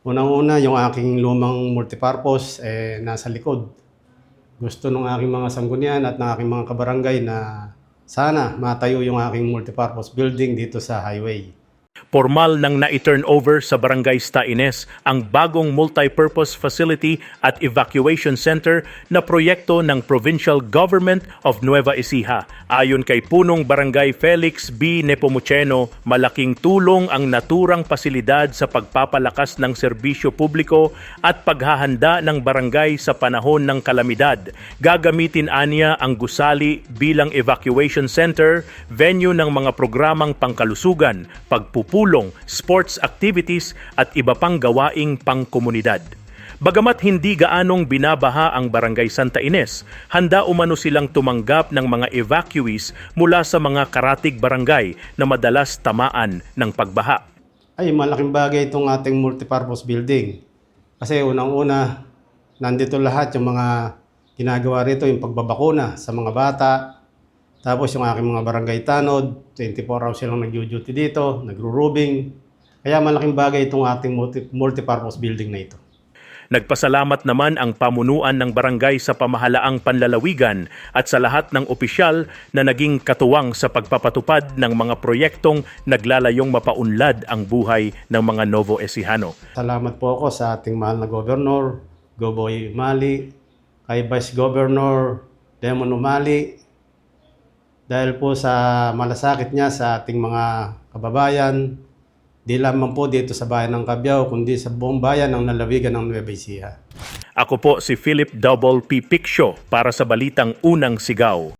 Unang-una, yung aking lumang multipurpose nasa likod. Gusto ng aking mga sanggunian at ng aking mga kabarangay na sana matayo yung aking multipurpose building dito sa highway. Formal nang na-turn over sa Barangay Staines ang bagong multi-purpose facility at evacuation center na proyekto ng Provincial Government of Nueva Ecija. Ayon kay Punong Barangay Felix B. Nepomuceno, malaking tulong ang naturang pasilidad sa pagpapalakas ng serbisyo publiko at paghahanda ng barangay sa panahon ng kalamidad. Gagamitin aniya ang gusali bilang evacuation center, venue ng mga programang pangkalusugan, pagpupulong, sports activities at iba pang gawaing pangkomunidad. Bagamat hindi gaanong binabaha ang Barangay Santa Ines, handa umano silang tumanggap ng mga evacuees mula sa mga karatig barangay na madalas tamaan ng pagbaha. Ay, malaking bagay itong ating multipurpose building. Kasi unang-una, nandito lahat yung mga ginagawa rito, yung pagbabakuna sa mga bata. Tapos yung aking mga barangay tanod, 24 hours silang nag-duty dito, nagro-roobing. Kaya malaking bagay itong ating multipurpose building na ito. Nagpasalamat naman ang pamunuan ng barangay sa pamahalaang panlalawigan at sa lahat ng opisyal na naging katuwang sa pagpapatupad ng mga proyektong naglalayong mapaunlad ang buhay ng mga Novo Ecijano. Salamat po ako sa ating mahal na Governor, Goboy Umali, kay Vice Governor Demon Umali, dahil po sa malasakit niya sa ating mga kababayan, di lamang po dito sa bayan ng Cabiao, kundi sa buong bayan ng lalawigan ng Nueva Ecija. Ako po si Philip Double P. Piccio para sa Balitang Unang Sigaw.